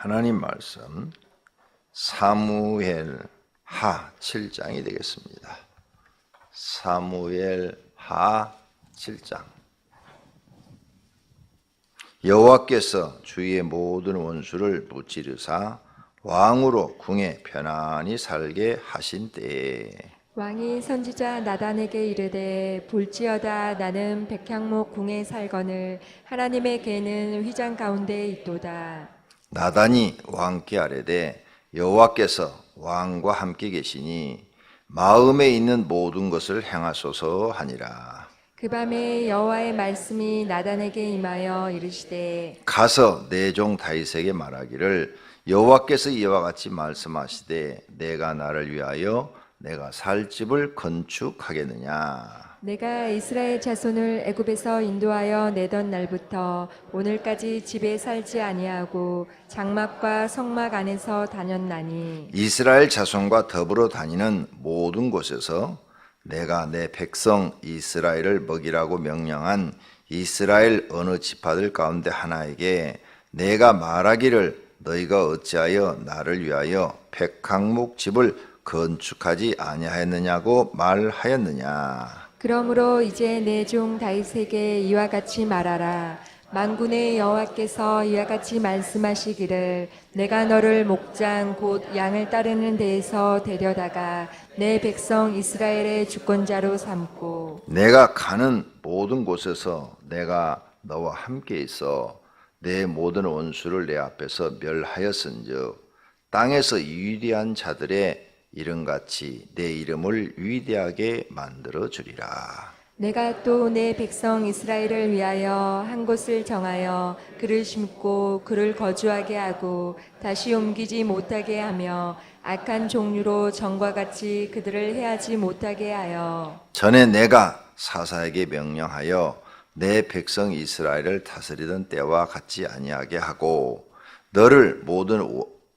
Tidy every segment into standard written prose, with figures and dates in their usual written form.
하나님 말씀 사무엘 하 7장이 되겠습니다. 사무엘 하 7장. 여호와께서 주의 모든 원수를 무찌르사 왕으로 궁에 편안히 살게 하신 때에 왕이 선지자 나단에게 이르되 볼지어다 나는 백향목 궁에 살거늘 하나님의 궤는 휘장 가운데 있도다. 나단이 왕께 아뢰되 여호와께서 왕과 함께 계시니 마음에 있는 모든 것을 행하소서 하니라. 그 밤에 여호와의 말씀이 나단에게 임하여 이르시되 가서 내 종 다윗에게 말하기를 여호와께서 이와 같이 말씀하시되 내가 나를 위하여 내가 살 집을 건축하겠느냐. 내가 이스라엘 자손을 애굽에서 인도하여 내던 날부터 오늘까지 집에 살지 아니하고 장막과 성막 안에서 다녔나니 이스라엘 자손과 더불어 다니는 모든 곳에서 내가 내 백성 이스라엘을 먹이라고 명령한 이스라엘 어느 지파들 가운데 하나에게 내가 말하기를 너희가 어찌하여 나를 위하여 백향목 집을 건축하지 아니하였느냐고 말하였느냐. 그러므로 이제 내 종 다윗에게 이와 같이 말하라. 만군의 여호와께서 이와 같이 말씀하시기를 내가 너를 목장 곧 양을 따르는 데에서 데려다가 내 백성 이스라엘의 주권자로 삼고 내가 가는 모든 곳에서 내가 너와 함께 있어 내 모든 원수를 내 앞에서 멸하였은즉 땅에서 위대한 자들의 이름같이 내 이름을 위대하게 만들어 주리라. 내가 또 내 백성 이스라엘을 위하여 한 곳을 정하여 그를 심고 그를 거주하게 하고 다시 옮기지 못하게 하며 악한 종류로 전과 같이 그들을 해하지 못하게 하여 전에 내가 사사에게 명령하여 내 백성 이스라엘을 다스리던 때와 같지 아니하게 하고 너를 모든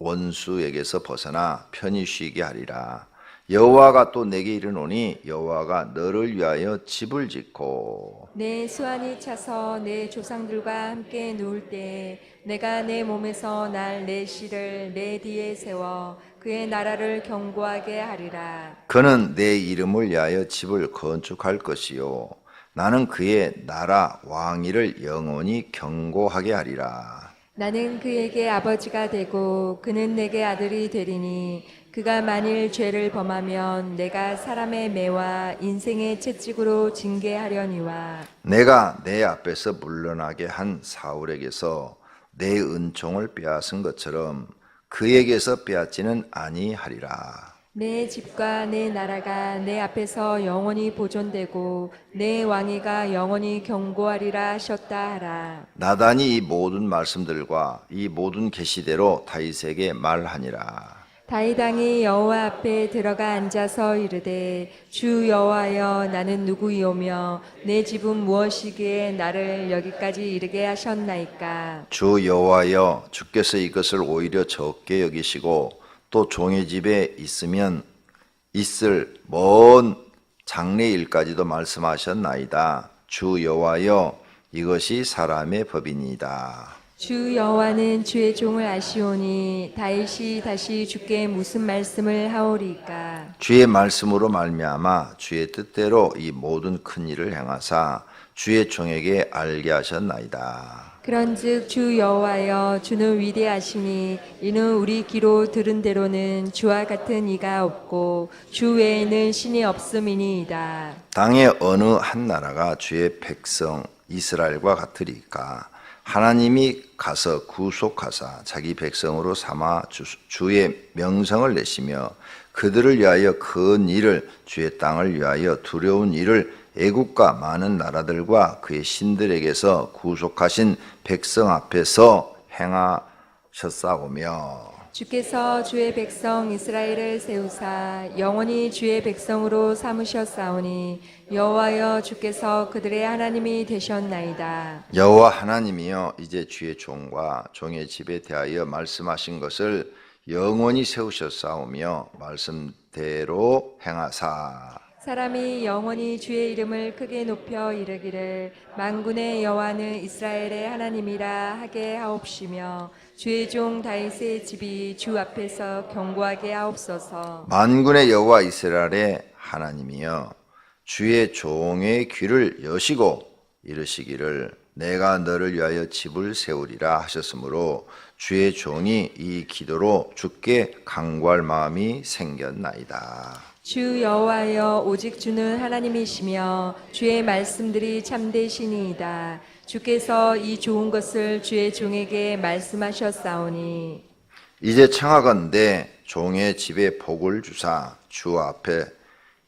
원수에게서 벗어나 편히 쉬게 하리라. 여호와가 또 내게 이르노니 여호와가 너를 위하여 집을 짓고 내 수완이 차서 내 조상들과 함께 누울 때 내가 내 몸에서 날 내 씨를 내 뒤에 세워 그의 나라를 견고하게 하리라. 그는 내 이름을 위하여 집을 건축할 것이요 나는 그의 나라 왕위를 영원히 견고하게 하리라. 나는 그에게 아버지가 되고 그는 내게 아들이 되리니 그가 만일 죄를 범하면 내가 사람의 매와 인생의 채찍으로 징계하려니와 내가 내 앞에서 물러나게 한 사울에게서 내 은총을 빼앗은 것처럼 그에게서 빼앗지는 아니하리라. 내 집과 내 나라가 내 앞에서 영원히 보존되고 내 왕위가 영원히 견고하리라 하셨다 하라. 나단이 이 모든 말씀들과 이 모든 계시대로 다윗에게 말하니라. 다윗 왕이 여호와 앞에 들어가 앉아서 이르되 주 여호와여 나는 누구이오며 내 집은 무엇이기에 나를 여기까지 이르게 하셨나이까. 주 여호와여 주께서 이것을 오히려 적게 여기시고 또 종의 집에 있으면 있을 먼 장래 일까지도 말씀하셨나이다. 주 여호와여 이것이 사람의 법이니이다. 주 여호와는 주의 종을 아시오니 다윗이 다시 주께 무슨 말씀을 하오리까. 주의 말씀으로 말미암아 주의 뜻대로 이 모든 큰 일을 행하사 주의 종에게 알게 하셨나이다. 그런즉 주 여호와여 주는 위대하시니 이는 우리 귀로 들은 대로는 주와 같은 이가 없고 주 외에는 신이 없음이니이다. 땅의 어느 한 나라가 주의 백성 이스라엘과 같으리까. 하나님이 가서 구속하사 자기 백성으로 삼아 주의 명성을 내시며 그들을 위하여 큰 일을 주의 땅을 위하여 두려운 일을 애국과 많은 나라들과 그의 신들에게서 구속하신 백성 앞에서 행하셨사오며 주께서 주의 백성 이스라엘을 세우사 영원히 주의 백성으로 삼으셨사오니 여호와여 주께서 그들의 하나님이 되셨나이다. 여호와 하나님이여 이제 주의 종과 종의 집에 대하여 말씀하신 것을 영원히 세우셨사오며 말씀대로 행하사 사람이 영원히 주의 이름을 크게 높여 이르기를 만군의 여호와는 이스라엘의 하나님이라 하게 하옵시며 주의 종 다윗의 집이 주 앞에서 견고하게 하옵소서. 만군의 여호와 이스라엘의 하나님이여 주의 종의 귀를 여시고 이르시기를 내가 너를 위하여 집을 세우리라 하셨으므로 주의 종이 이 기도로 주께 간구할 마음이 생겼나이다. 주 여호와여 오직 주는 하나님이시며 주의 말씀들이 참되시니이다. 주께서 이 좋은 것을 주의 종에게 말씀하셨사오니 이제 청하건대 종의 집에 복을 주사 주 앞에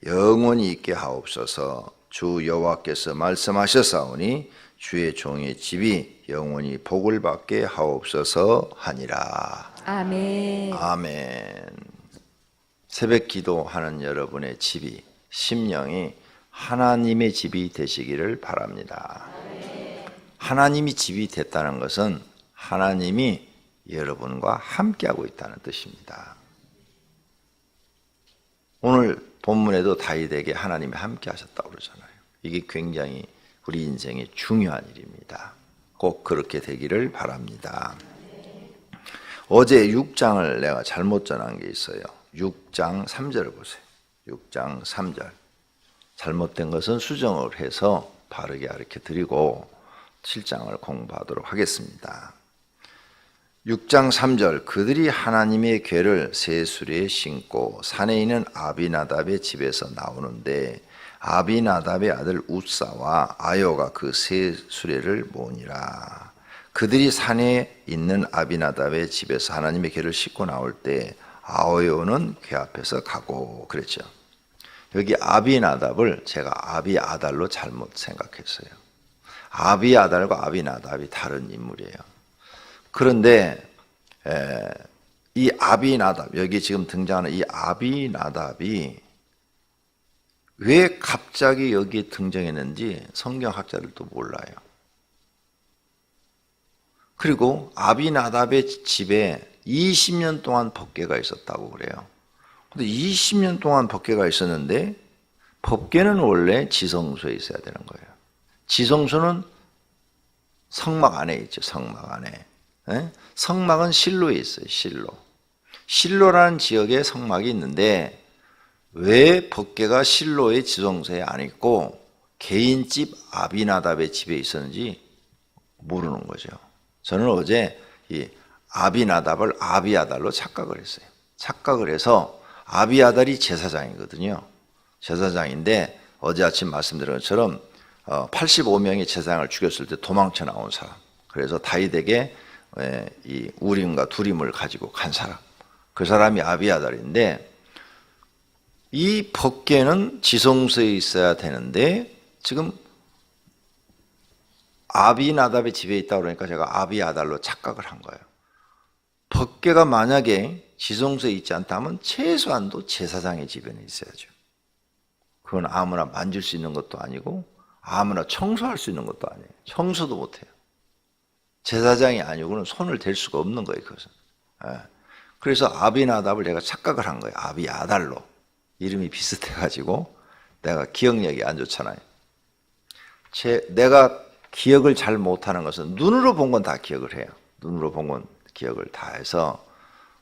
영원히 있게 하옵소서. 주 여호와께서 말씀하셨사오니 주의 종의 집이 영원히 복을 받게 하옵소서 하니라. 아멘. 아멘. 새벽 기도하는 여러분의 집이, 심령이 하나님의 집이 되시기를 바랍니다. 하나님이 집이 됐다는 것은 하나님이 여러분과 함께하고 있다는 뜻입니다. 오늘 본문에도 다윗에게 하나님이 함께하셨다고 그러잖아요. 이게 굉장히 우리 인생에 중요한 일입니다. 꼭 그렇게 되기를 바랍니다. 어제 6장을 내가 잘못 전한 게 있어요. 6장 3절을 보세요. 6장 3절. 잘못된 것은 수정을 해서 바르게 가르쳐 드리고 7장을 공부하도록 하겠습니다. 6장 3절. 그들이 하나님의 궤를 새 수레에 신고 산에 있는 아비나답의 집에서 나오는데 아비나답의 아들 우사와 아요가 그 새 수레를 모으니라. 그들이 산에 있는 아비나답의 집에서 하나님의 궤를 싣고 나올 때 아오요는 궤 앞에서 가고 그랬죠. 여기 아비나답을 제가 아비아달로 잘못 생각했어요. 아비아달과 아비나답이 다른 인물이에요. 그런데 이 아비나답, 여기 지금 등장하는 이 아비나답이 왜 갑자기 여기에 등장했는지 성경학자들도 몰라요. 그리고 아비나답의 집에 20년 동안 법궤가 있었다고 그래요. 근데 20년 동안 법궤가 있었는데 법궤는 원래 지성소에 있어야 되는 거예요. 지성소는 성막 안에 있죠. 성막 안에. 성막은 실로에 있어요. 실로. 실로라는 지역에 성막이 있는데 왜 법궤가 실로의 지성소에 안 있고 개인집 아비나답의 집에 있었는지 모르는 거죠. 저는 어제 이 아비나답을 아비아달로 착각을 했어요. 착각을 해서 아비아달이 제사장이거든요. 제사장인데 어제 아침 말씀드린 것처럼 85명의 제사장을 죽였을 때 도망쳐 나온 사람. 그래서 다윗에게 이 우림과 두림을 가지고 간 사람. 그 사람이 아비아달인데 이 법궤는 지성소에 있어야 되는데 지금 아비나답의 집에 있다고 그러니까 제가 아비아달로 착각을 한 거예요. 법궤가 만약에 지성소에 있지 않다면 최소한도 제사장의 집에는 있어야죠. 그건 아무나 만질 수 있는 것도 아니고 아무나 청소할 수 있는 것도 아니에요. 청소도 못해요. 제사장이 아니고는 손을 댈 수가 없는 거예요. 그것은. 그래서 아비나답을 내가 착각을 한 거예요. 아비아달로. 이름이 비슷해가지고 내가 기억력이 안 좋잖아요. 내가 기억을 잘 못하는 것은 눈으로 본 건 다 기억을 해요. 눈으로 본 건 기억을 다 해서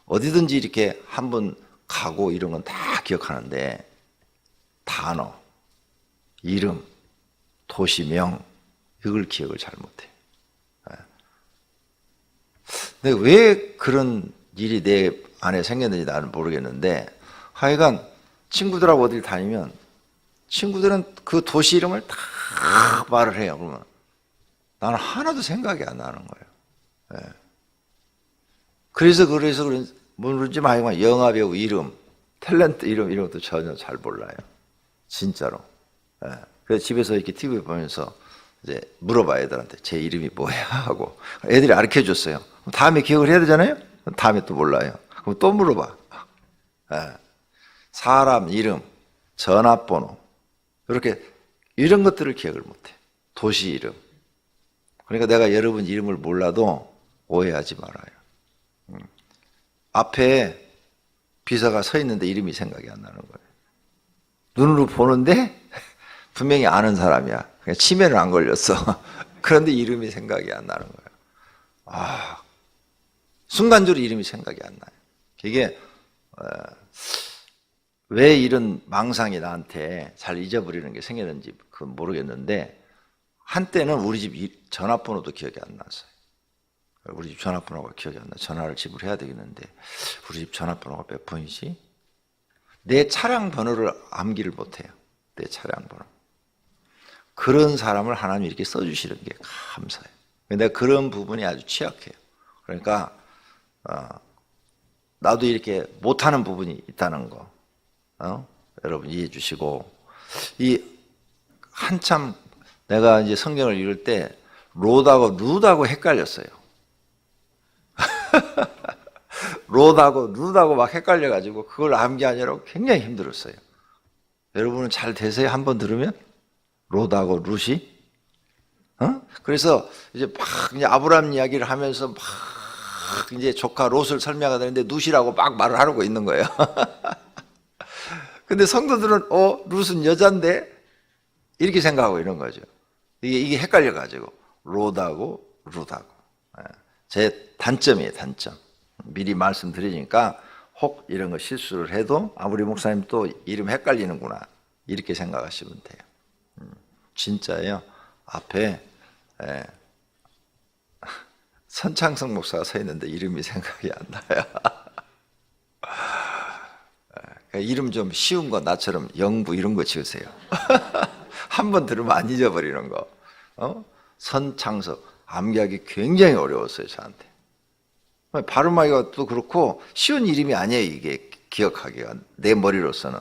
어디든지 이렇게 한번 가고 이런 건 다 기억하는데 단어, 이름, 도시명 이걸 기억을 잘 못해요. 근데 왜 그런 일이 내 안에 생겼는지 나는 모르겠는데 하여간 친구들하고 어딜 다니면 친구들은 그 도시 이름을 다 말을 해요. 그러면 나는 하나도 생각이 안 나는 거예요. 그래서 모르지 말고 영화배우 이름, 탤런트 이름 이런 것도 전혀 잘 몰라요. 진짜로. 그래서 집에서 이렇게 TV 보면서 이제 물어봐 애들한테 제 이름이 뭐야 하고 애들이 가르쳐 줬어요. 다음에 기억을 해야 되잖아요. 다음에 또 몰라요. 그럼 또 물어봐. 사람 이름, 전화번호 이렇게 이런 것들을 기억을 못해. 도시 이름. 그러니까 내가 여러분 이름을 몰라도 오해하지 말아요. 앞에 비서가 서 있는데 이름이 생각이 안 나는 거예요. 눈으로 보는데 분명히 아는 사람이야. 그냥 치매는 안 걸렸어. 그런데 이름이 생각이 안 나는 거예요. 순간적으로 이름이 생각이 안 나요. 이게 왜 이런 망상이 나한테 잘 잊어버리는 게 생기는지 그건 모르겠는데, 한때는 우리 집 전화번호도 기억이 안 났어요. 우리 집 전화번호가 기억이 안 나. 전화를 집으로 해야 되겠는데 우리 집 전화번호가 몇 번이지? 내 차량 번호를 암기를 못해요. 내 차량 번호. 그런 사람을 하나님이 이렇게 써주시는 게 감사해요. 내가 그런 부분이 아주 취약해요. 그러니까 나도 이렇게 못하는 부분이 있다는 거 여러분 이해해 주시고, 이 한참 내가 이제 성경을 읽을 때 롯하고 룻하고 헷갈렸어요. 롯하고 룻하고 막 헷갈려가지고 그걸 암기하느라고 굉장히 힘들었어요. 여러분은 잘 되세요? 한번 들으면 롯하고 룻이? 그래서 이제 막 이제 아브라함 이야기를 하면서 막 이제 조카 롯을 설명하는데 룻이라고 막 말을 하고 있는 거예요. 근데 성도들은 룻은 여잔데 이렇게 생각하고 있는 거죠. 이게 헷갈려가지고 롯하고 룻하고. 제 단점이에요, 단점. 미리 말씀드리니까 혹 이런 거 실수를 해도 우리 목사님 또 이름 헷갈리는구나 이렇게 생각하시면 돼요. 진짜예요. 앞에 선창성 목사가 서 있는데 이름이 생각이 안 나요. 이름 좀 쉬운 거 나처럼 영부 이런 거 지으세요. 한번 들으면 안 잊어버리는 거. 선창석 암기하기 굉장히 어려웠어요, 저한테. 발음하기가 또 그렇고 쉬운 이름이 아니에요, 이게 기억하기가 내 머리로서는.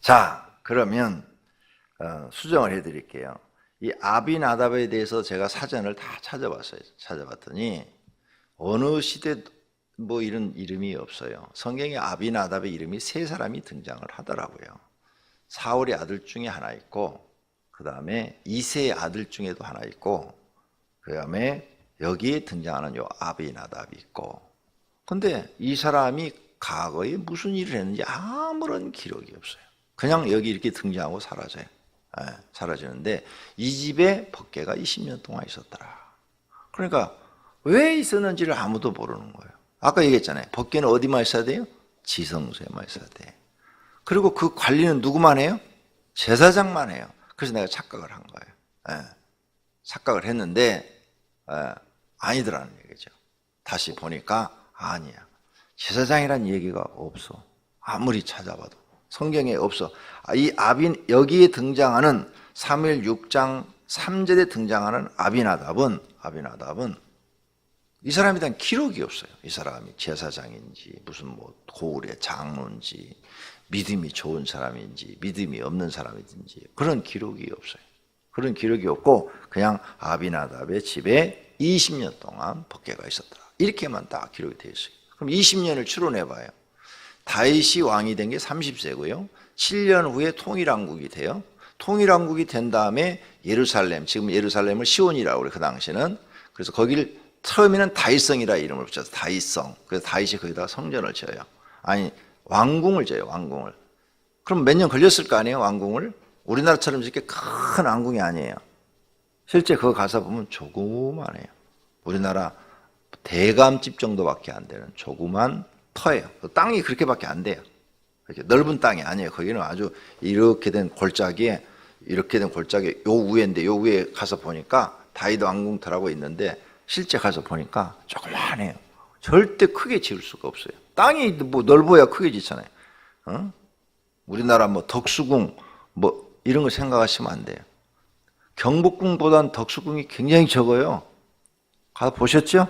자, 그러면 수정을 해드릴게요. 이 아비나답에 대해서 제가 사전을 다 찾아봤어요. 찾아봤더니 어느 시대 뭐 이런 이름이 없어요. 성경에 아비나답의 이름이 3사람이 등장을 하더라고요. 사울의 아들 중에 하나 있고, 그 다음에 이새의 아들 중에도 하나 있고, 그 다음에 여기에 등장하는 요 아비나답이 있고. 근데 이 사람이 과거에 무슨 일을 했는지 아무런 기록이 없어요. 그냥 여기 이렇게 등장하고 사라져요. 사라지는데 이 집에 법궤가 20년 동안 있었더라. 그러니까 왜 있었는지를 아무도 모르는 거예요. 아까 얘기했잖아요. 법궤는 어디만 있어야 돼요? 지성소에만 있어야 돼. 그리고 그 관리는 누구만 해요? 제사장만 해요. 그래서 내가 착각을 한 거예요. 착각을 했는데 아니더라는 얘기죠. 다시 보니까 아니야. 제사장이라는 얘기가 없어. 아무리 찾아봐도 성경에 없어. 이 여기에 등장하는 사무엘 6장 3절에 등장하는 아비나답은 이 사람에 대한 기록이 없어요. 이 사람이 제사장인지 무슨 뭐 고을의 장로인지 믿음이 좋은 사람인지 믿음이 없는 사람인지 그런 기록이 없어요. 그런 기록이 없고 그냥 아비나답의 집에 20년 동안 법궤가 있었더라. 이렇게만 딱 기록이 되어 있어요. 그럼 20년을 추론해 봐요. 다윗이 왕이 된 게 30세고요. 7년 후에 통일왕국이 돼요. 통일왕국이 된 다음에 예루살렘, 지금 예루살렘을 시온이라고 그래요. 그 당시는. 그래서 거기를 처음에는 다윗성이라 이름을 붙여서 다윗성. 그래서 다윗이 거기다가 성전을 지어요. 아니 왕궁을 지어요. 왕궁을. 그럼 몇 년 걸렸을 거 아니에요. 왕궁을. 우리나라처럼 이렇게 큰 왕궁이 아니에요. 실제 그거 가서 보면 조그만해요. 우리나라 대감집 정도밖에 안 되는 조그만 터예요. 땅이 그렇게밖에 안 돼요. 이렇게 넓은 땅이 아니에요. 거기는 아주 이렇게 된 골짜기에 요 위에인데 요 위에 가서 보니까 다윗 왕궁터라고 있는데 실제 가서 보니까 조그만해요. 절대 크게 지을 수가 없어요. 땅이 뭐 넓어야 크게 짓잖아요. 우리나라 뭐 덕수궁 뭐 이런 거 생각하시면 안 돼요. 경복궁보단 덕수궁이 굉장히 적어요. 가서 보셨죠?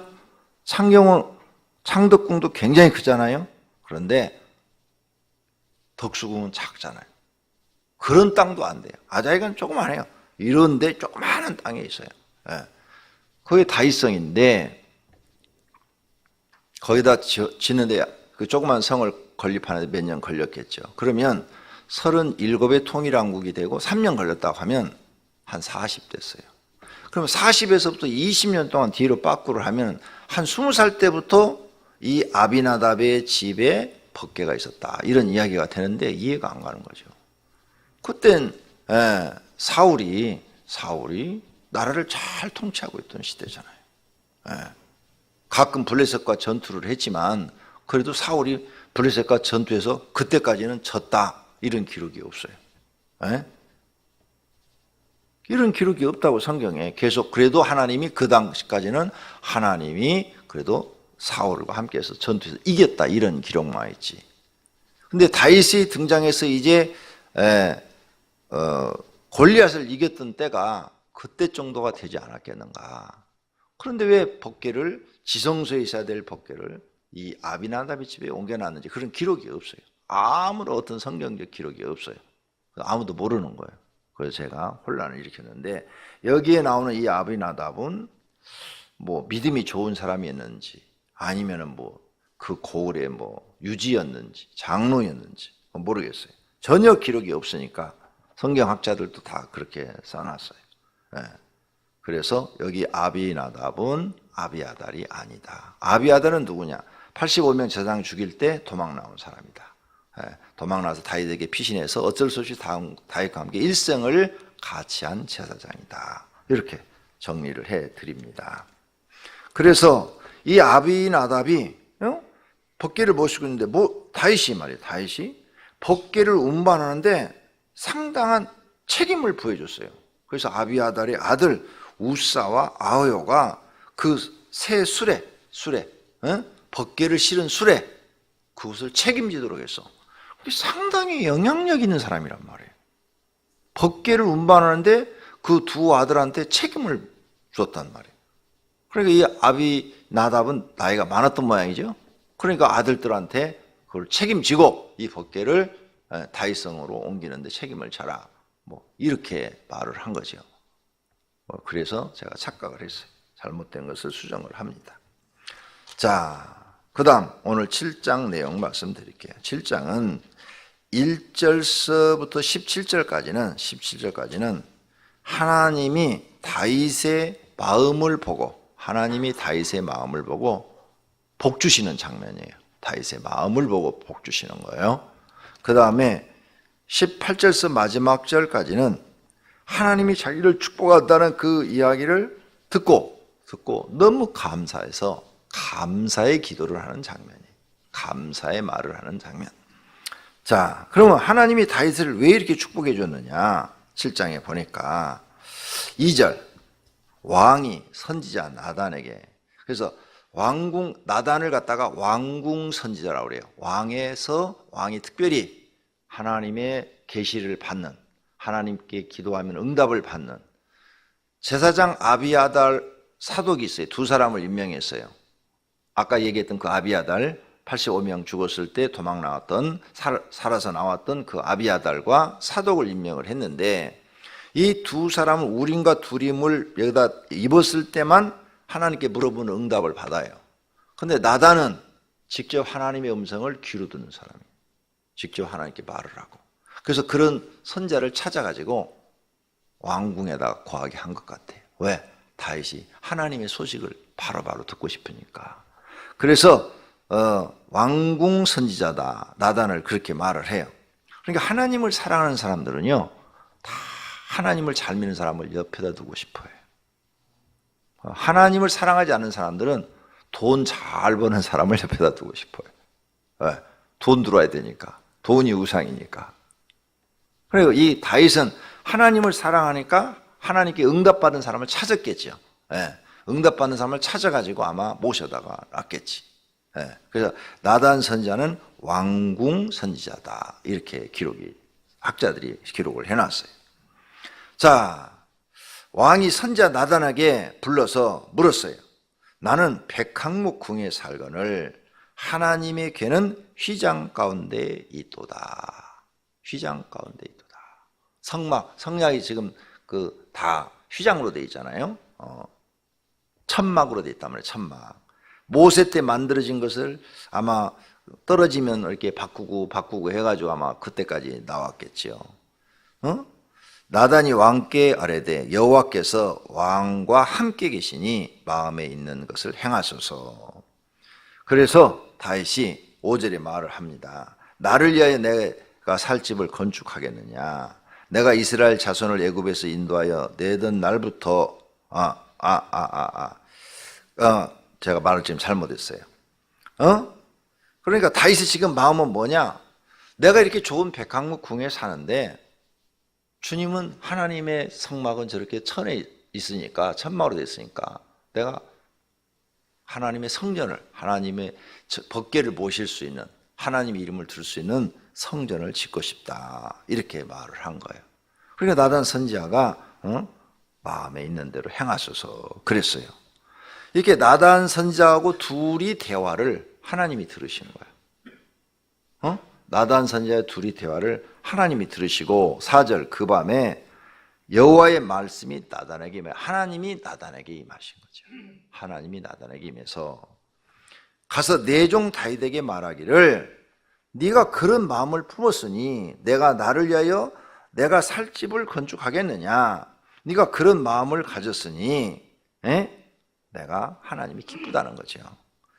창덕궁도 굉장히 크잖아요. 그런데 덕수궁은 작잖아요. 그런 땅도 안 돼요. 아자이가는 조그만해요. 이런데 조그마한 땅에 있어요. 그게 다윗성인데 거기다 짓는데 그 조그만 성을 건립하는데 몇 년 걸렸겠죠. 그러면 37의 통일왕국이 되고 3년 걸렸다고 하면 한 40 됐어요. 그럼 40에서부터 20년 동안 뒤로 빠꾸를 하면 한 20살 때부터 이 아비나답의 집에 법궤가 있었다. 이런 이야기가 되는데 이해가 안 가는 거죠. 그땐 사울이 나라를 잘 통치하고 있던 시대잖아요. 가끔 블레셋과 전투를 했지만 그래도 사울이 블레셋과 전투에서 그때까지는 졌다. 이런 기록이 없어요. 이런 기록이 없다고 성경에 계속. 그래도 하나님이 그 당시까지는 하나님이 그래도 사울과 함께해서 전투에서 이겼다. 이런 기록만 있지. 근데 다윗이 등장해서 이제 골리앗을 이겼던 때가 그때 정도가 되지 않았겠는가. 그런데 왜 법궤를, 지성소에 있어야 될 법궤를 이 아비나답의 집에 옮겨놨는지 그런 기록이 없어요. 아무런 어떤 성경적 기록이 없어요. 아무도 모르는 거예요. 그래서 제가 혼란을 일으켰는데, 여기에 나오는 이 아비나답은 뭐 믿음이 좋은 사람이었는지 아니면은 뭐 그 고을의 뭐 유지였는지 장로였는지 모르겠어요. 전혀 기록이 없으니까 성경학자들도 다 그렇게 써놨어요. 그래서 여기 아비나답은 아비아달이 아니다. 아비아달은 누구냐? 85명 제사장 죽일 때 도망 나온 사람이다. 도망나서 다윗에게 피신해서 어쩔 수 없이 다윗과 함께 일생을 같이 한 제사장이다. 이렇게 정리를 해드립니다. 그래서 이 아비나답이 법궤를 모시고 있는데 다윗이 말이에요. 다윗이 법궤를 운반하는데 상당한 책임을 부여줬어요. 그래서 아비아달의 아들 우사와 아흐요가 그 새 수레, 법궤를 실은 수레, 그것을 책임지도록 했어. 상당히 영향력 있는 사람이란 말이에요. 법궤를 운반하는데 그 두 아들한테 책임을 줬단 말이에요. 그러니까 이 아비나답은 나이가 많았던 모양이죠. 그러니까 아들들한테 그걸 책임지고 이 법궤를 다윗성으로 옮기는데 책임을 져라. 뭐 이렇게 말을 한 거죠. 그래서 제가 착각을 했어요. 잘못된 것을 수정을 합니다. 자, 그 다음 오늘 7장 내용 말씀드릴게요. 7장은 1절서부터 17절까지는 하나님이 다윗의 마음을 보고 복 주시는 장면이에요. 다윗의 마음을 보고 복 주시는 거예요. 그 다음에 18절서 마지막 절까지는 하나님이 자기를 축복한다는 그 이야기를 듣고 너무 감사해서 감사의 기도를 하는 장면이에요. 감사의 말을 하는 장면. 자, 그러면 하나님이 다윗을 왜 이렇게 축복해 줬느냐? 7장에 보니까 2절 왕이 선지자 나단에게, 그래서 나단을 갖다가 왕궁 선지자라고 그래요. 왕이 특별히 하나님의 계시를 받는, 하나님께 기도하면 응답을 받는 제사장 아비아달 사독이 있어요. 두 사람을 임명했어요. 아까 얘기했던 그 아비아달, 85명 죽었을 때 도망 나왔던, 살아서 나왔던 그 아비아달과 사독을 임명을 했는데, 이 두 사람은 우림과 두림을 여기다 입었을 때만 하나님께 물어보는 응답을 받아요. 근데 나단은 직접 하나님의 음성을 귀로 듣는 사람이에요. 직접 하나님께 말을 하고. 그래서 그런 선자를 찾아가지고 왕궁에다가 거하게 한 것 같아요. 왜? 다윗이 하나님의 소식을 바로바로 듣고 싶으니까. 그래서 왕궁 선지자다, 나단을 그렇게 말을 해요. 그러니까 하나님을 사랑하는 사람들은요, 다 하나님을 잘 믿는 사람을 옆에다 두고 싶어요. 하나님을 사랑하지 않는 사람들은 돈 잘 버는 사람을 옆에다 두고 싶어요. 왜? 돈 들어와야 되니까. 돈이 우상이니까. 그리고 이 다윗은 하나님을 사랑하니까 하나님께 응답받은 사람을 찾았겠죠. 응답받는 사람을 찾아가지고 아마 모셔다가 놨겠지. 그래서 나단 선지자는 왕궁 선지자다, 이렇게 학자들이 기록을 해놨어요. 자, 왕이 선지자 나단에게 불러서 물었어요. 나는 백항목 궁에 살거늘 하나님의 궤는 휘장 가운데 있도다. 휘장 가운데 있도다. 성막이 지금 다 휘장으로 돼 있잖아요. 천막으로 돼 있단 말이에요. 천막. 모세 때 만들어진 것을 아마 떨어지면 이렇게 바꾸고 해가지고 아마 그때까지 나왔겠죠. 나단이 왕께 아뢰되 여호와께서 왕과 함께 계시니 마음에 있는 것을 행하소서. 그래서 다윗이 5절에 말을 합니다. 나를 위하여 내가 살 집을 건축하겠느냐? 내가 이스라엘 자손을 애굽에서 인도하여 내던 날부터 제가 말을 지금 잘못했어요. 그러니까 다윗이 지금 마음은 뭐냐? 내가 이렇게 좋은 백향목 궁에 사는데 주님은 하나님의 성막은 저렇게 천에 있으니까, 천막으로 돼 있으니까 내가 하나님의 성전을, 하나님의 법궤를 모실 수 있는, 하나님의 이름을 들 수 있는 성전을 짓고 싶다, 이렇게 말을 한 거예요. 그러니까 나단 선지자가 마음에 있는 대로 행하소서 그랬어요. 이렇게 나단 선지자하고 둘이 대화를 하나님이 들으시는 거예요. 나단 선지자의 둘이 대화를 하나님이 들으시고 4절 그 밤에 여호와의 말씀이 나단에게 임해, 하나님이 나단에게 임하신 거죠. 하나님이 나단에게 임해서 가서 내 종 다윗에게 말하기를 네가 그런 마음을 품었으니 내가 나를 위하여 내가 살 집을 건축하겠느냐? 네가 그런 마음을 가졌으니 내가 하나님이 기쁘다는 거죠.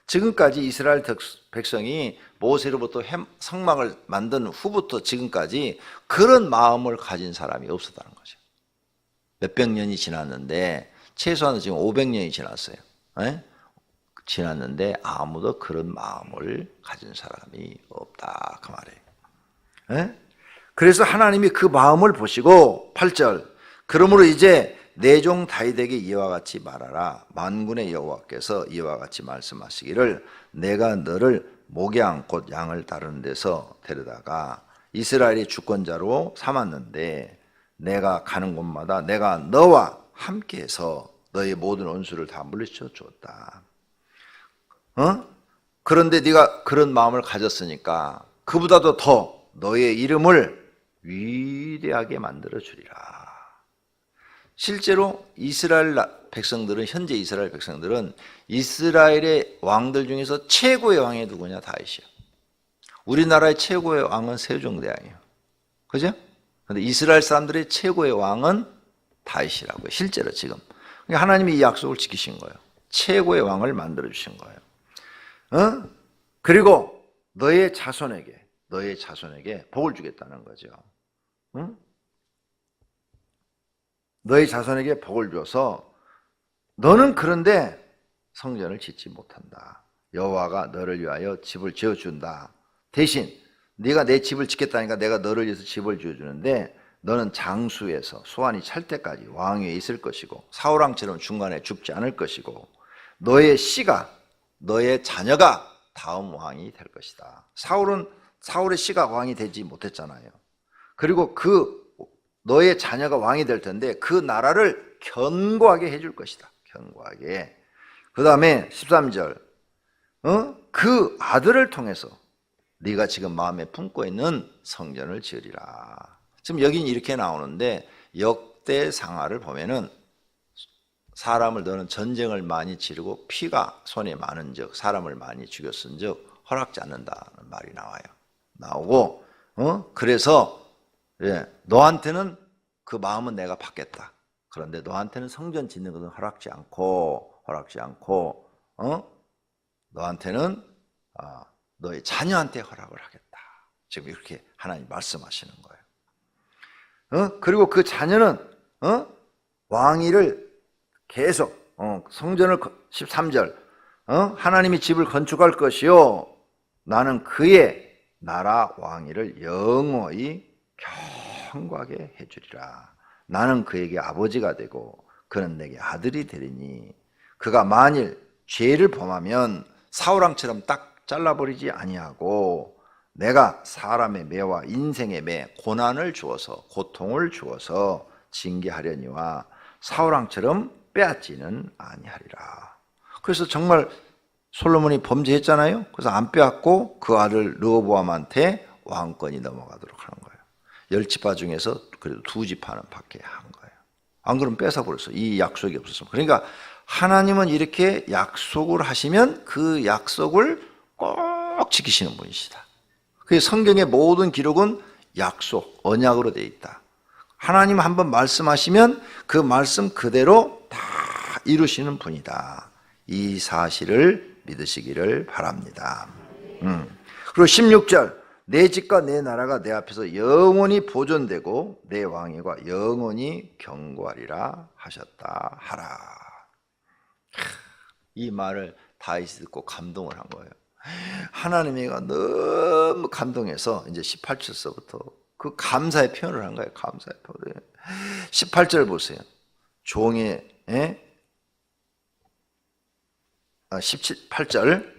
지금까지 이스라엘 백성이 모세로부터 성막을 만든 후부터 지금까지 그런 마음을 가진 사람이 없었다는 거죠. 몇백 년이 지났는데, 최소한 지금 500년이 지났어요. 지났는데 아무도 그런 마음을 가진 사람이 없다, 그 말이에요. 그래서 하나님이 그 마음을 보시고 8절 그러므로 이제 내 종 다윗에게 이와 같이 말하라. 만군의 여호와께서 이와 같이 말씀하시기를 내가 너를 목양 곧 양을 다루는 데서 데려다가 이스라엘의 주권자로 삼았는데 내가 가는 곳마다 내가 너와 함께해서 너의 모든 원수를 다 물리쳐 주었다. 그런데 네가 그런 마음을 가졌으니까 그보다도 더 너의 이름을 위대하게 만들어 주리라. 실제로 이스라엘 백성들은, 현재 이스라엘 백성들은 이스라엘의 왕들 중에서 최고의 왕이 누구냐? 다윗이요. 우리나라의 최고의 왕은 세종대왕이에요. 그죠? 근데 이스라엘 사람들의 최고의 왕은 다윗이라고요. 실제로 지금. 그러니까 하나님이 이 약속을 지키신 거예요. 최고의 왕을 만들어 주신 거예요. 그리고 너의 자손에게 복을 주겠다는 거죠. 너의 자손에게 복을 줘서 너는 그런데 성전을 짓지 못한다. 여호와가 너를 위하여 집을 지어준다. 대신 네가 내 집을 짓겠다니까 내가 너를 위해서 집을 지어주는데 너는 장수에서 소환이 찰 때까지 왕 위에 있을 것이고 사울왕처럼 중간에 죽지 않을 것이고 너의 씨가, 너의 자녀가 다음 왕이 될 것이다. 사울의 씨가 왕이 되지 못했잖아요. 그리고 너의 자녀가 왕이 될 텐데 그 나라를 견고하게 해줄 것이다. 견고하게. 그 다음에 13절 그 아들을 통해서 네가 지금 마음에 품고 있는 성전을 지으리라. 지금 여긴 이렇게 나오는데 역대상하를 보면은 사람을 너는 전쟁을 많이 치르고 피가 손에 많은 적 사람을 많이 죽였은 적 허락지 않는다는 말이 나오고 그래서 너한테는 그 마음은 내가 받겠다. 그런데 너한테는 성전 짓는 것은 허락지 않고 너한테는 너의 자녀한테 허락을 하겠다. 지금 이렇게 하나님 말씀하시는 거예요. 그리고 그 자녀는 왕위를 계속 성전을 13절 하나님이 집을 건축할 것이요 나는 그의 나라 왕위를 영원히 견고하게 해주리라. 나는 그에게 아버지가 되고 그는 내게 아들이 되리니 그가 만일 죄를 범하면 사울왕처럼 딱 잘라버리지 아니하고 내가 사람의 매와 인생의 매 고난을 주어서 고통을 주어서 징계하려니와 사울왕처럼 빼앗지는 아니하리라. 그래서 정말 솔로몬이 범죄했잖아요. 그래서 안 빼앗고 그 아들 르호보암한테 왕권이 넘어가도록 하는 거예요. 10지파 중에서 그래도 2지파는 받게 한 거예요. 안 그러면 뺏어버렸어. 이 약속이 없었으면. 그러니까 하나님은 이렇게 약속을 하시면 그 약속을 꼭 지키시는 분이시다. 그래서 성경의 모든 기록은 약속, 언약으로 되어 있다. 하나님 한번 말씀하시면 그 말씀 그대로 다 이루시는 분이다. 이 사실을 믿으시기를 바랍니다. 그리고 16절 내 집과 내 나라가 내 앞에서 영원히 보존되고 내 왕위가 영원히 견고하리라 하셨다 하라. 이 말을 다윗이 듣고 감동을 한 거예요. 하나님이가 너무 감동해서 이제 18절서부터 그 감사의 표현을 한 거예요. 감사의 표현. 18절 보세요. 종의 18절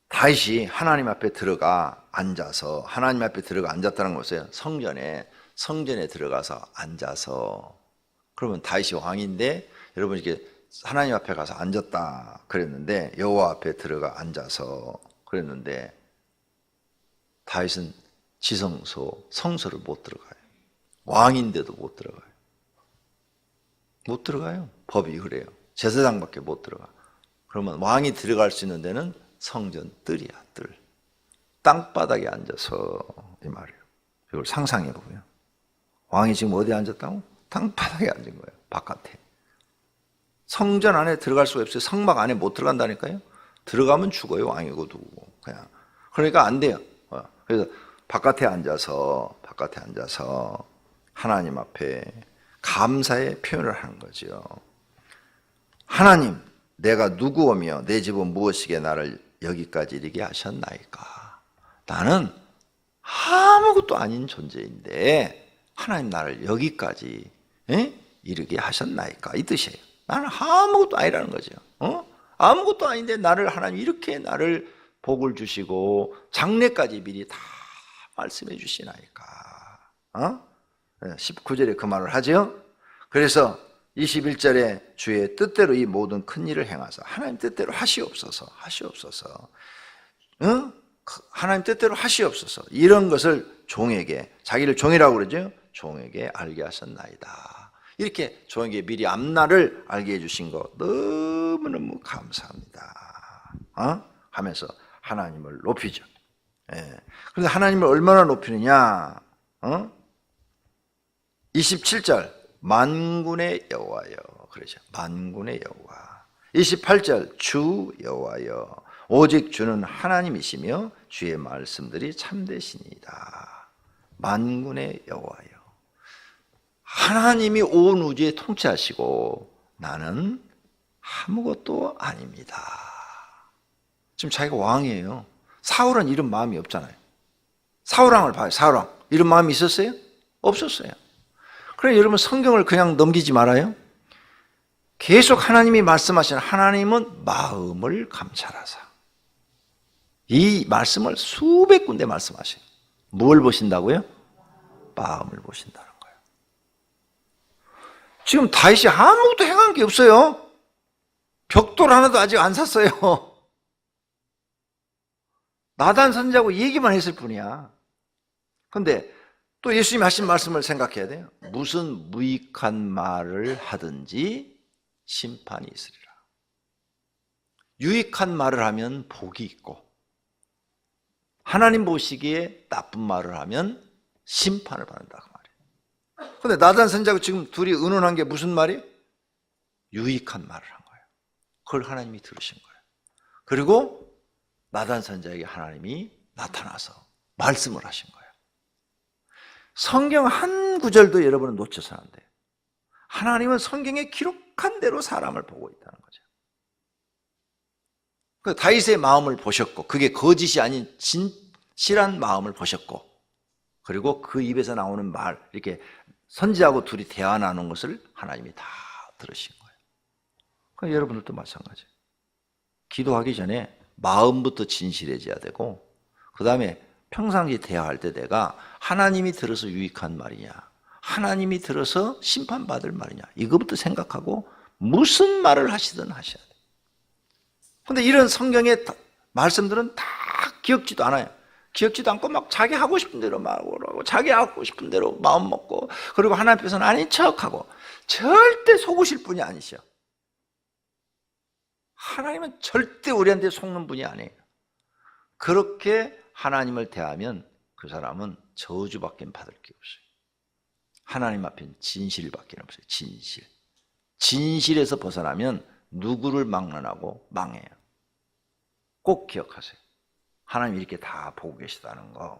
다윗이 하나님 앞에 들어가 앉아서 하나님 앞에 들어가 앉았다는 것이에요. 성전에 들어가서 앉아서 그러면 다윗이 왕인데 여러분 이렇게 하나님 앞에 가서 앉았다 그랬는데 여호와 앞에 들어가 앉아서 그랬는데 다윗은 지성소 성소를 못 들어가요. 왕인데도 못 들어가요. 못 들어가요. 법이 그래요. 제사장밖에 못 들어가. 그러면 왕이 들어갈 수 있는 데는 성전 뜰이야, 뜰. 땅바닥에 앉아서 이 말이에요. 이걸 상상해 보면 왕이 지금 어디에 앉았다고? 땅바닥에 앉은 거예요. 바깥에. 성전 안에 들어갈 수가 없어요. 성막 안에 못 들어간다니까요. 들어가면 죽어요. 왕이고 누구고 그냥. 그러니까 안 돼요. 그래서 바깥에 앉아서 하나님 앞에 감사의 표현을 하는 거죠. 하나님, 내가 누구오며 내 집은 무엇이기에 나를 여기까지 이르게 하셨나이까. 나는 아무것도 아닌 존재인데 하나님 나를 여기까지 이르게 하셨나이까 이 뜻이에요. 나는 아무것도 아니라는 거죠. 아무것도 아닌데 하나님 이렇게 나를 복을 주시고 장래까지 미리 다 말씀해 주시나이까. 19절에 그 말을 하죠. 그래서 21절에 주의 뜻대로 이 모든 큰 일을 행하사 하나님 뜻대로 하시옵소서. 하나님 뜻대로 하시옵소서. 이런 것을 종에게, 자기를 종이라고 그러죠. 종에게 알게 하셨나이다. 이렇게 종에게 미리 앞날을 알게 해주신 거 너무너무 감사합니다. 하면서 하나님을 높이죠. 그런데 하나님을 얼마나 높이느냐? 27절 만군의 여호와여 그러죠. 만군의 여호와. 28절 주 여호와여 오직 주는 하나님이시며 주의 말씀들이 참되시니이다. 만군의 여호와여. 하나님이 온 우주에 통치하시고 나는 아무것도 아닙니다. 지금 자기가 왕이에요. 사울은 이런 마음이 없잖아요. 사울왕을 봐요. 사울왕 이런 마음이 있었어요? 없었어요. 그래 여러분 성경을 그냥 넘기지 말아요. 계속 하나님이 말씀하시는 하나님은 마음을 감찰하사. 이 말씀을 수백 군데 말씀하셔요. 뭘 보신다고요? 마음을 보신다는 거예요. 지금 다윗이 아무것도 행한 게 없어요. 벽돌 하나도 아직 안 샀어요. 나단 선지자하고 얘기만 했을 뿐이야. 그런데 또 예수님이 하신 말씀을 생각해야 돼요. 무슨 무익한 말을 하든지 심판이 있으리라. 유익한 말을 하면 복이 있고 하나님 보시기에 나쁜 말을 하면 심판을 받는다 그 말이에요. 그런데 나단 선지자하고 지금 둘이 의논한 게 무슨 말이에요? 유익한 말을 한 거예요. 그걸 하나님이 들으신 거예요. 그리고 나단 선지자에게 하나님이 나타나서 말씀을 하신 거예요. 성경 한 구절도 여러분은 놓쳐서는 안 돼요. 하나님은 성경에 기록한 대로 사람을 보고 있다는 거죠. 그 다윗의 마음을 보셨고 그게 거짓이 아닌 진실한 마음을 보셨고 그리고 그 입에서 나오는 말 이렇게 선지자하고 둘이 대화 나누는 것을 하나님이 다 들으신 거예요. 그러니까 여러분들도 마찬가지예요. 기도하기 전에 마음부터 진실해져야 되고 그 다음에 평상시 대화할 때 내가 하나님이 들어서 유익한 말이냐 하나님이 들어서 심판받을 말이냐 이거부터 생각하고 무슨 말을 하시든 하셔야 돼요. 그런데 이런 성경의 말씀들은 다 기억지도 않아요. 기억지도 않고 막 자기 하고 싶은 대로 말하고 자기 하고 싶은 대로 마음 먹고 그리고 하나님 앞에서는 아닌 척하고 절대 속으실 분이 아니셔. 하나님은 절대 우리한테 속는 분이 아니에요. 그렇게 하나님을 대하면 그 사람은 저주밖에 받을 게 없어요. 하나님 앞엔 진실밖에 없어요. 진실. 진실에서 벗어나면 누구를 막론하고 망해요. 꼭 기억하세요. 하나님이 이렇게 다 보고 계시다는 거.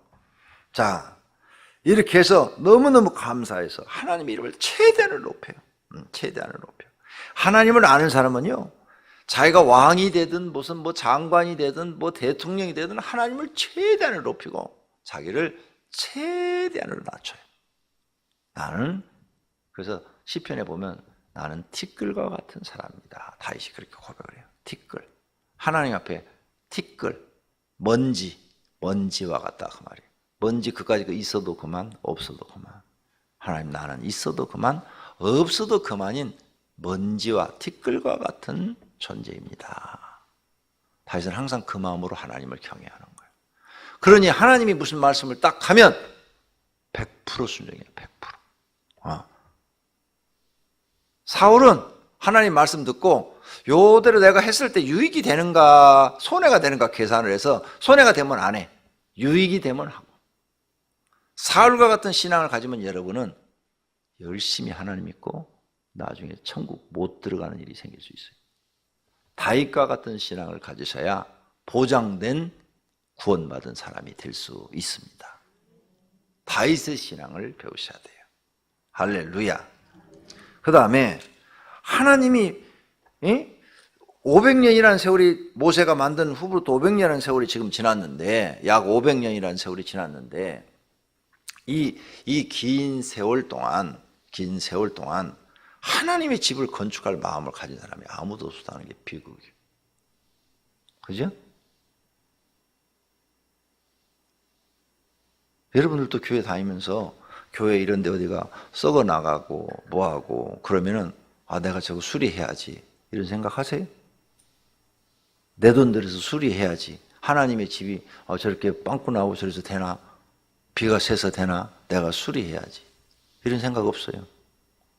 자, 이렇게 해서 너무너무 감사해서 하나님의 이름을 최대한을 높여요. 최대한을 높여요. 하나님을 아는 사람은요, 자기가 왕이 되든 무슨 뭐 장관이 되든 뭐 대통령이 되든 하나님을 최대한을 높이고 자기를 최대한으로 낮춰요. 나는, 그래서 시편에 보면 나는 티끌과 같은 사람이다. 다윗이 그렇게 고백을 해요. 티끌. 하나님 앞에 티끌, 먼지와 같다 그 말이에요. 먼지 그까지 있어도 그만, 없어도 그만. 하나님, 나는 있어도 그만, 없어도 그만인 먼지와 티끌과 같은 존재입니다. 다윗은 항상 그 마음으로 하나님을 경외하는 거예요. 그러니 하나님이 무슨 말씀을 딱 하면 100% 순종이에요. 100%. 사울은 하나님 말씀 듣고 요대로 내가 했을 때 유익이 되는가 손해가 되는가 계산을 해서 손해가 되면 안 해. 유익이 되면 하고. 사울과 같은 신앙을 가지면 여러분은 열심히 하나님 믿고 나중에 천국 못 들어가는 일이 생길 수 있어요. 다윗과 같은 신앙을 가지셔야 보장된 구원받은 사람이 될 수 있습니다. 다윗의 신앙을 배우셔야 돼요. 할렐루야. 그 다음에 하나님이 500년이라는 세월이 모세가 만든 후부터 500년이라는 세월이 지금 지났는데, 약 500년이라는 세월이 지났는데, 이 긴 세월 동안 하나님의 집을 건축할 마음을 가진 사람이 아무도 없었다는 게 비극이에요. 그죠? 여러분들도 교회 다니면서 교회 이런 데 어디가 썩어 나가고 뭐하고 그러면은 내가 저거 수리해야지 이런 생각하세요? 내 돈 들여서 수리해야지. 하나님의 집이 저렇게 빵꾸 나고 저래서 되나? 비가 새서 되나? 내가 수리해야지. 이런 생각 없어요.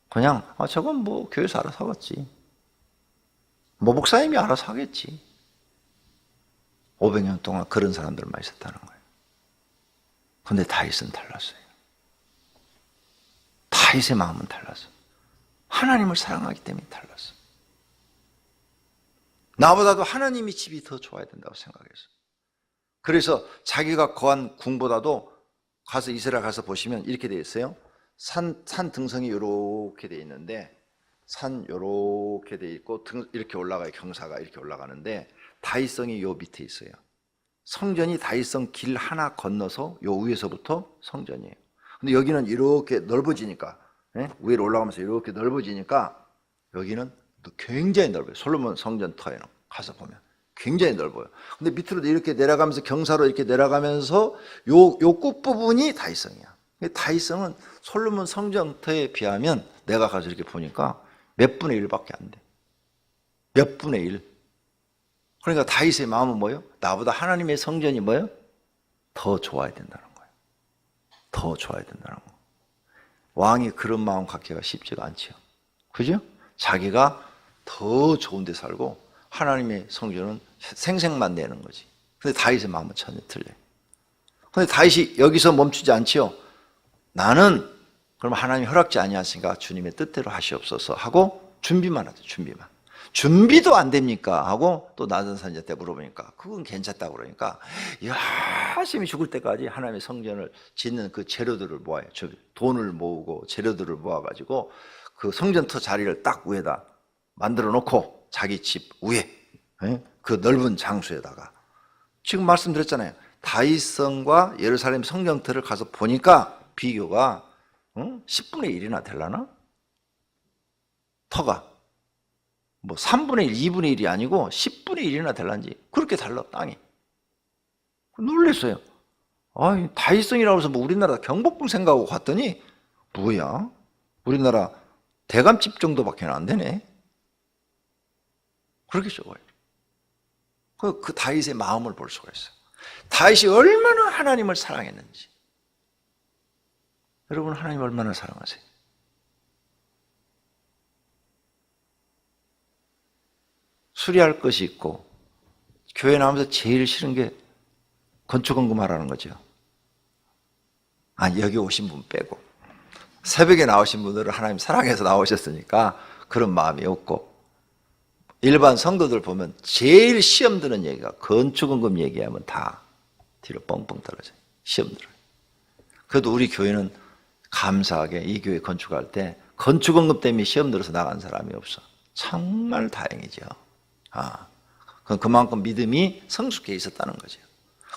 그냥 저건 뭐 교회에서 알아서 하겠지. 뭐 목사님이 알아서 하겠지. 500년 동안 그런 사람들만 있었다는 거예요. 근데 다윗은 달랐어요. 다윗의 마음은 달랐어. 하나님을 사랑하기 때문에 달랐어. 나보다도 하나님의 집이 더 좋아야 된다고 생각했어. 그래서 자기가 거한 궁보다도 가서 이스라엘 가서 보시면 이렇게 되어 있어요. 산 등성이 이렇게 되어 있는데, 산 이렇게 되어 있고 이렇게 올라가요. 경사가 이렇게 올라가는데 다윗성이 요 밑에 있어요. 성전이 다윗성 길 하나 건너서 요 위에서부터 성전이에요. 근데 여기는 이렇게 넓어지니까, 위로 올라가면서 이렇게 넓어지니까 여기는 굉장히 넓어요. 솔로몬 성전 터에는 가서 보면 굉장히 넓어요. 근데 밑으로 이렇게 내려가면서 경사로 이렇게 내려가면서 요 끝부분이 다윗성이야. 다윗성은 솔로몬 성전터에 비하면 내가 가서 이렇게 보니까 몇 분의 1밖에 안 돼. 몇 분의 1. 그러니까 다윗의 마음은 뭐예요? 나보다 하나님의 성전이 뭐예요? 더 좋아야 된다는 거예요. 더 좋아야 된다는 거. 왕이 그런 마음 갖기가 쉽지가 않죠. 그죠? 자기가 더 좋은 데 살고 하나님의 성전은 생색만 내는 거지. 근데 다윗의 마음은 전혀 틀려요. 근데 다윗이 여기서 멈추지 않지요. 나는 그럼 하나님 허락지 아니하시니까 주님의 뜻대로 하시옵소서 하고 준비만 하죠. 준비도 안 됩니까? 하고 또 나단 선지자한테 물어보니까 그건 괜찮다고 그러니까 열심히 죽을 때까지 하나님의 성전을 짓는 그 재료들을 모아요. 돈을 모으고 재료들을 모아가지고 그 성전터 자리를 딱 위에다 만들어 놓고 자기 집 위에 그 넓은 장소에다가 지금 말씀드렸잖아요. 다윗성과 예루살렘 성전터를 가서 보니까 비교가 10분의 1이나 되려나? 터가 뭐 3분의 1, 2분의 1이 아니고 10분의 1이나 될란지 그렇게 달라 땅이. 놀랬어요. 다윗성이라고 해서 뭐 우리나라 경복궁 생각하고 갔더니 뭐야? 우리나라 대감집 정도밖에 안 되네. 그렇게 적어요. 그 다윗의 마음을 볼 수가 있어요. 다윗이 얼마나 하나님을 사랑했는지. 여러분 하나님 얼마나 사랑하세요? 수리할 것이 있고 교회 나오면서 제일 싫은 게 건축원금하라는 거죠. 여기 오신 분 빼고 새벽에 나오신 분들은 하나님 사랑해서 나오셨으니까 그런 마음이 없고, 일반 성도들 보면 제일 시험 드는 얘기가 건축원금 얘기하면 다 뒤로 뻥뻥 떨어져요. 시험 들어요. 그래도 우리 교회는 감사하게 이 교회 건축할 때 건축원금 때문에 시험 들어서 나간 사람이 없어. 정말 다행이죠. 그건 그만큼 믿음이 성숙해 있었다는 거죠.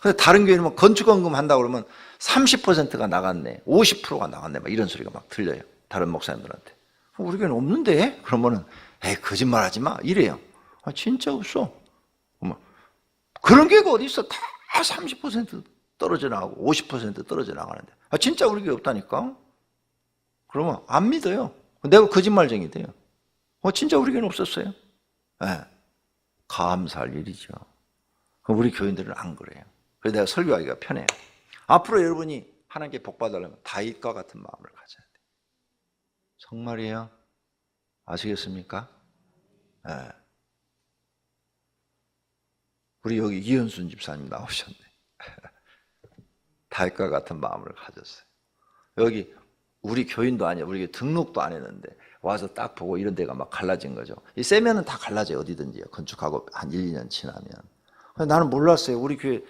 근데 다른 교회는 뭐 건축원금 한다고 그러면 30%가 나갔네, 50%가 나갔네, 막 이런 소리가 막 들려요. 다른 목사님들한테. 우리 교회는 없는데? 그러면은, 에이, 거짓말 하지 마. 이래요. 진짜 없어. 그런 교회가 어디 있어? 다 30% 떨어져 나가고 50% 떨어져 나가는데. 진짜 우리 교회 없다니까? 그러면 안 믿어요. 내가 거짓말쟁이 돼요. 진짜 우리 교회는 없었어요. 네. 감사할 일이죠. 우리 교인들은 안 그래요. 그래서 내가 설교하기가 편해요. 앞으로 여러분이 하나님께 복 받으려면 다윗과 같은 마음을 가져야 돼요. 정말이에요? 아시겠습니까? 네. 우리 여기 이현순 집사님 나오셨네. 다윗과 같은 마음을 가졌어요. 여기 우리 교인도 아니에요. 우리 등록도 안 했는데 와서 딱 보고 이런 데가 막 갈라진 거죠. 이 세면은 다 갈라져요. 어디든지요. 건축하고 한 1, 2년 지나면. 나는 몰랐어요. 우리 교회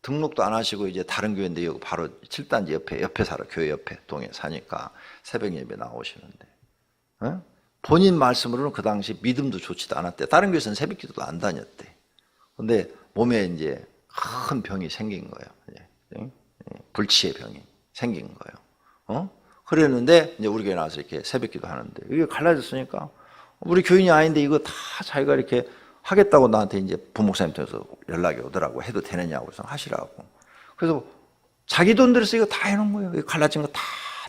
등록도 안 하시고 이제 다른 교회인데 여기 바로 7단지 옆에 살아. 교회 옆에 동에 사니까 새벽 예배 나오시는데. 본인 말씀으로는 그 당시 믿음도 좋지도 않았대. 다른 교회에서는 새벽 기도도 안 다녔대. 근데 몸에 이제 큰 병이 생긴 거예요. 불치의 병이 생긴 거예요. 그랬는데 이제 우리 교회 나와서 이렇게 새벽기도 하는데 이게 갈라졌으니까 우리 교인이 아닌데 이거 다 자기가 이렇게 하겠다고 나한테 이제 부목사님 통해서 연락이 오더라고. 해도 되느냐고 해서 하시라고. 그래서 자기 돈 들여서 이거 다 해놓은 거예요. 이거 갈라진 거 다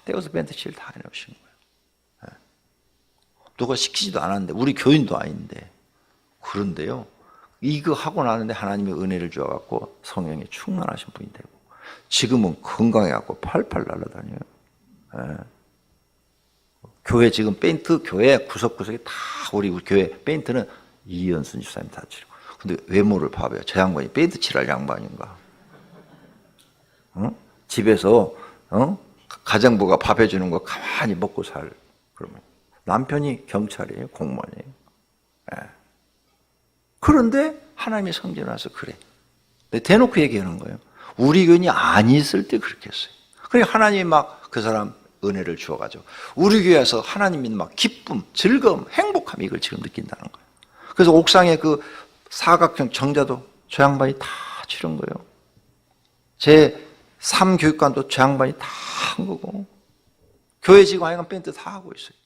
떼어서 벤트칠 다 해놓으신 거예요. 누가 시키지도 않았는데 우리 교인도 아닌데. 그런데요, 이거 하고 나는데 하나님의 은혜를 주어갖고 성령에 충만하신 분이 되고 지금은 건강해갖고 팔팔 날아다녀요. 네. 교회 지금 페인트 교회 구석구석에 다 우리 교회 페인트는 이현순 집사님 다 치고. 근데 외모를 봐봐요. 저 양반이 페인트 칠할 양반인가? 집에서 가정부가 밥 해주는 거 가만히 먹고 살. 그러면 남편이 경찰이에요, 공무원이에요. 네. 그런데 하나님의 성전에 와서 그래. 대놓고 얘기하는 거예요. 우리 교인이 안 있을 때 그렇게 했어요. 그러니까 하나님이 막 그 사람 은혜를 주어가지고 우리 교회에서 하나님이 막 기쁨, 즐거움, 행복함 이걸 지금 느낀다는 거예요. 그래서 옥상에 그 사각형 정자도 저 양반이 다 치른 거예요. 제 3교육관도 저 양반이 다 한 거고 교회 지금 하여간 밴드 다 하고 있어요.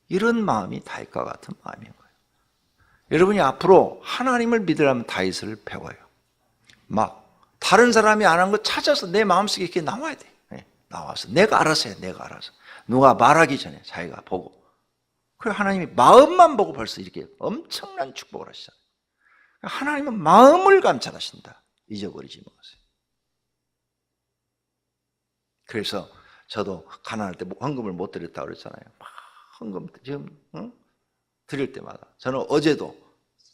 이런 마음이 다윗과 같은 마음인 거예요. 여러분이 앞으로 하나님을 믿으려면 다윗을 배워요. 막 다른 사람이 안 한 거 찾아서 내 마음속에 이렇게 나와야 돼. 나와서 내가 알아서 해. 내가 알아서. 누가 말하기 전에 자기가 보고. 그래 하나님이 마음만 보고 벌써 이렇게 엄청난 축복을 하시잖아요. 하나님은 마음을 감찰하신다. 잊어버리지 마세요. 그래서 저도 가난할 때 헌금을 못 드렸다고 그랬잖아요. 막 헌금 지금 드릴 때마다 저는 어제도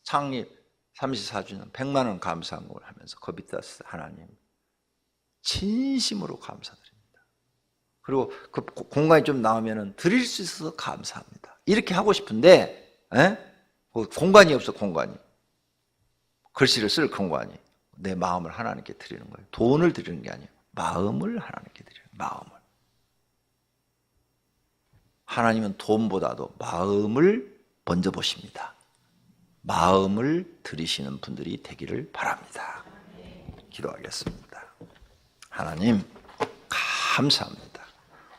창립 34주년 100만 원 감사헌금을 하면서 거비타스 하나님 진심으로 감사드립니다. 그리고 그 공간이 좀 나오면은 드릴 수 있어서 감사합니다. 이렇게 하고 싶은데 공간이 없어. 공간이 글씨를 쓸 공간이. 내 마음을 하나님께 드리는 거예요. 돈을 드리는 게 아니에요. 마음을 하나님께 드려요. 마음을. 하나님은 돈보다도 마음을 먼저 보십니다. 마음을 들이시는 분들이 되기를 바랍니다. 기도하겠습니다. 하나님 감사합니다.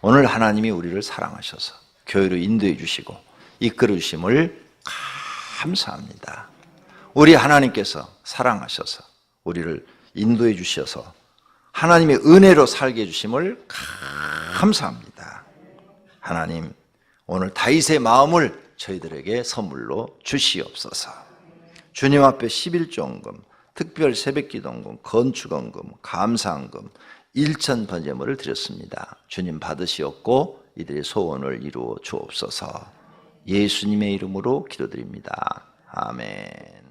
오늘 하나님이 우리를 사랑하셔서 교회로 인도해 주시고 이끌어 주심을 감사합니다. 우리 하나님께서 사랑하셔서 우리를 인도해 주셔서 하나님의 은혜로 살게 해 주심을 감사합니다. 하나님 오늘 다윗의 마음을 저희들에게 선물로 주시옵소서. 주님 앞에 11조헌금, 특별 새벽기도헌금, 건축헌금, 감사헌금, 일천 번제물을 드렸습니다. 주님 받으시옵고 이들의 소원을 이루어 주옵소서. 예수님의 이름으로 기도드립니다. 아멘.